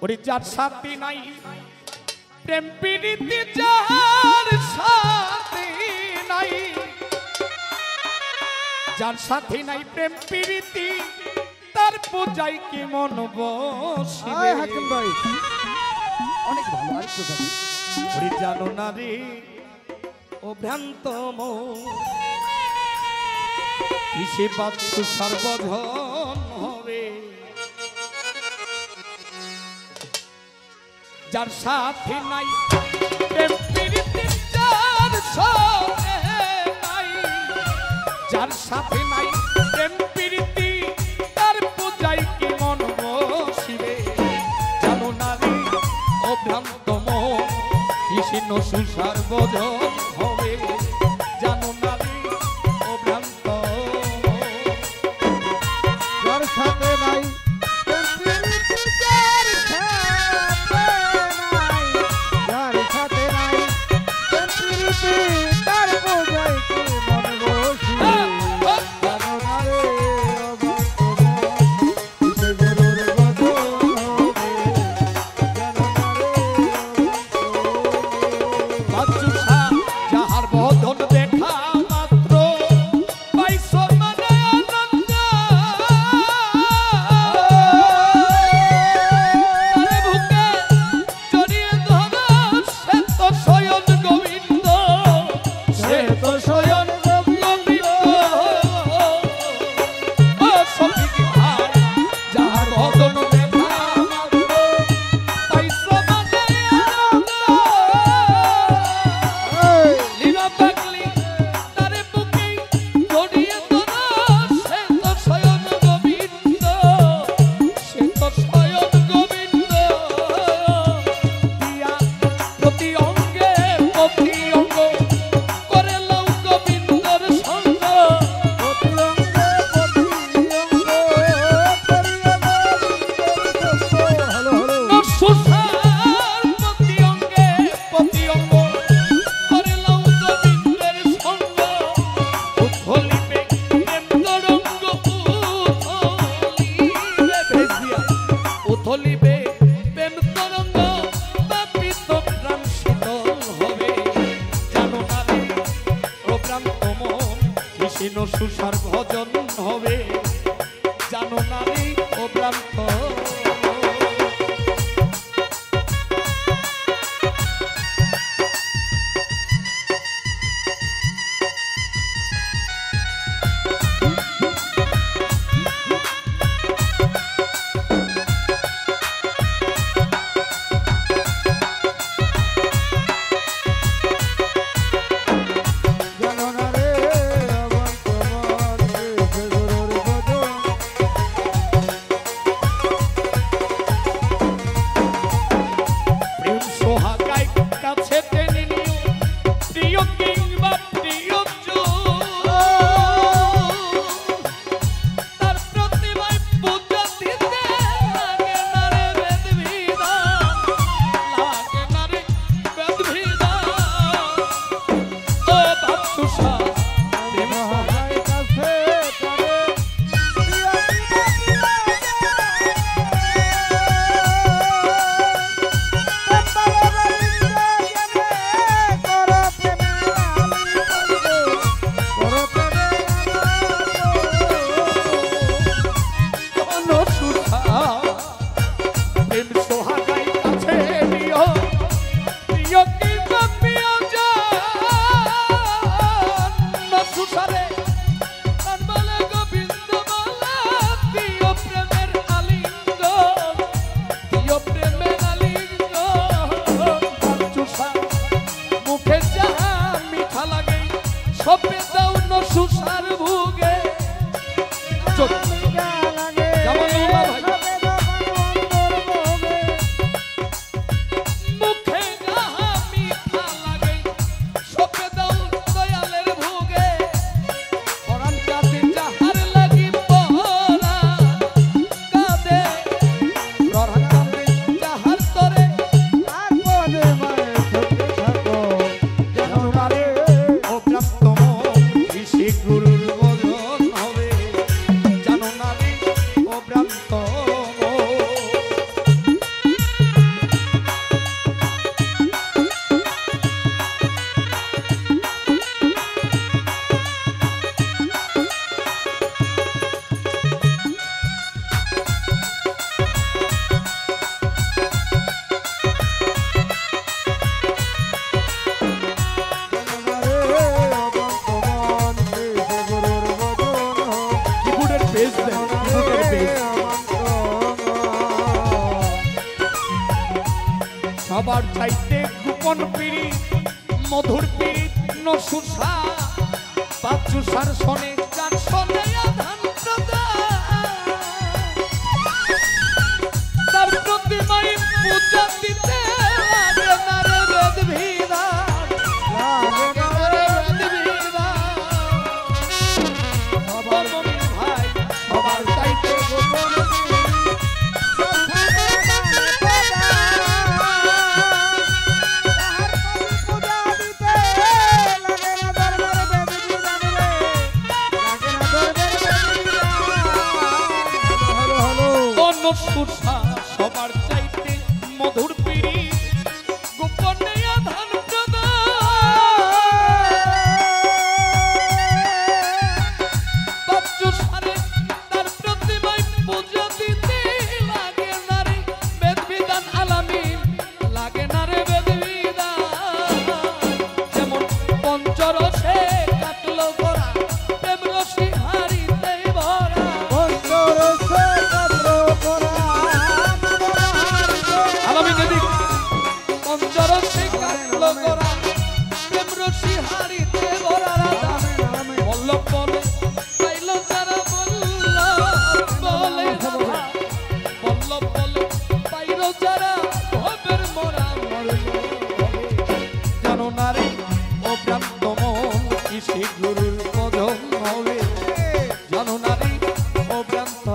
ওরে যার সাথী নাই প্রেম প্রীতি যার সাথী নাই, যার সাথী নাই প্রেম প্রীতি তার পূজায় কি মন বসিবে। হাকিম ভাই অনেক ভালো। আরেকটু ভালো। ওরে জানো না রে ও ভ্রান্ত মন কিসে বাচ্চু সর্বধন হবে। যার সাথে নাই প্রেম প্রীতি যার সাথে নাই, যার সাথে নাই প্রেম প্রীতি তার পূজায় কি মন বসিবে। জানো না রে ও ভ্রান্ত মন কিসে নসু সর্বধন হবে। জানো না রে ও ভ্রান্ত যার সাথে নাই তার বোঝাই কি মন বসিবে। জানো না রে বাচ্চুষা যাহার বদন দেখা মাত্র পাইছো মানে আনন্দ। তারে বুকে জড়িয়ে ধরো সে তো স্বয়ং গোবিন্দ, সে তো স্বয়ং গোবিন্দ। ও সখী ভাই যাহার বদন দেখা মাত্র পাইছো মানে আনন্দ। লীলা পাগলি তারে বুকে জড়িয়ে ধরো সে তো স্বয়ং গোবিন্দ, সে তো স্বয়ং গোবিন্দ। দিয়া প্রতি অঙ্গে প্রতি অঙ্গ করে লও গোবিন্দর সঙ্গ। সুসার প্রতি অঙ্গে প্রতি অঙ্গ করে লও গোবিন্দের সঙ্গ। উথলিবে প্রেম তরঙ্গ উথলিবে ভেসিয়া, উথলিবে প্রেম তরঙ্গ তাপিত প্রাণ শীতল হবে। জানো না রে ও ভ্রান্ত মন কৃষ্ণ সুসার ভজন হবে। জানো না রে ও ভ্রান্ত জানো না রে অবন্ত মন সে গুরুর ভজন। সবার চাইতে গোপন পিড়ি মধুর পিড়ি নসুসা পাচুসার শনে গান শনে আধান তার প্রতিমায় পূজা দিতে লাগে না রে বেদ বিধান লাগে না রে বেদ বিধান ভাই সবার চাইতে গোপন সুসা সবার চাইতে মধুর পিড়ি গোপনে আধান সারে তার প্রতিমায় পূজা দিতে লাগে না রে বেদ বিধান আলামিন লাগে না রে বেদ বিধান যেমন পঞ্চরসে কাটলো ভরা প্রেম রসি হারিতে ভরা পঞ্চরসে কাটলো ভরা আলামিন এদিক পঞ্চরসে কাটলো ভরা প্রেম রসি হারিতে ভরা রাধা বল্লভ বলে পাইলো যারা বল্লভ বলে রাধা বল্লভ বলে পাইলো যারা ভবের মরা জানো না রে অভ্রান্ত মন কিসে গুরুর ভজন হবে জানো না রে অভ্রান্ত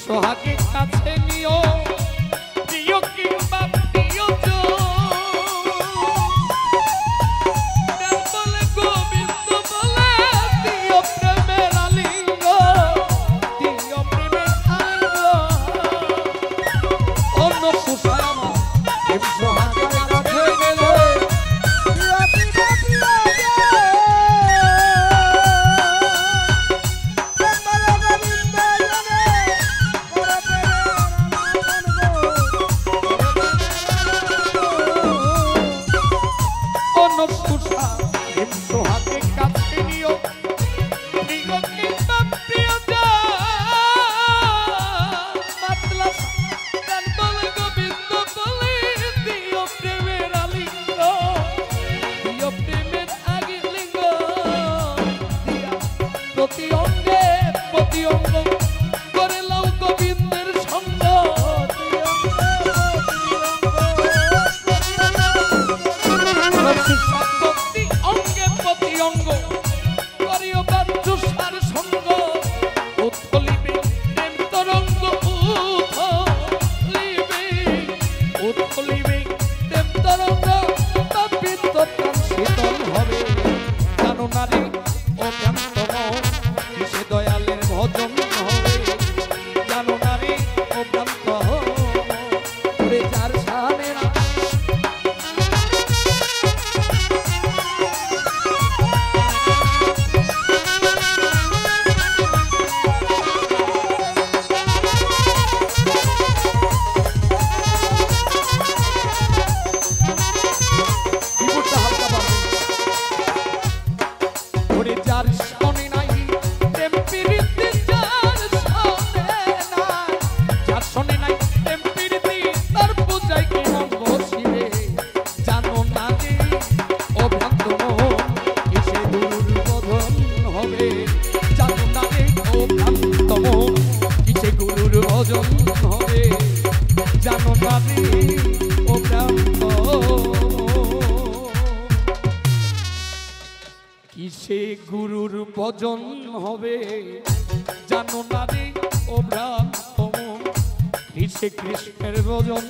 সোহাগে কাছে নিও প্রিয় কিংবা প্রিয় বলে গোবিন্দ বলে দিও প্রেমের আলিঙ্গ দিও প্রেমের আলিঙ্গ অন্য সুসামা সোহাগে কাছে নিও সোহাগে কাছে নিও প্রিয় কিংবা প্রিয় মাতলা গান বলে গোবিন্দ বলে দিও প্রেমের আলিঙ্গ দিও প্রেমের আলিঙ্গ দিয়া প্রতি অঙ্গ করে লাও গোবিন্দের সঙ্গ প্রতি অঙ্গ করিও বাচ্চুসার সঙ্গ উৎফলিবে প্রেম তরঙ্গ উৎফলিবে প্রেম তরঙ্গ তাপিত প্রাণ শীতল হবে জানো না রে অভ্রান্ত মন কিসে দয়ালের ভজন হবে জানো না রে অভ্রান্ত ওরে যার সামনে না যার শোনে নাই প্রেম প্রীতি যার শোনে নাই প্রেম প্রীতি তার পূজায় কি মঙ্গ শিবে জানো না যে অভ্রান্ত মন কিসে গুরুর বদন হবে জানো না যে অভ্রান্ত মন কিসে গুরুর ভজন হবে জানো না যে অভ্রান্ত কিসে গুরুর ভজন হবে জানো না রে অভ্রান্ত মন দিছে কৃষ্ণের ভজন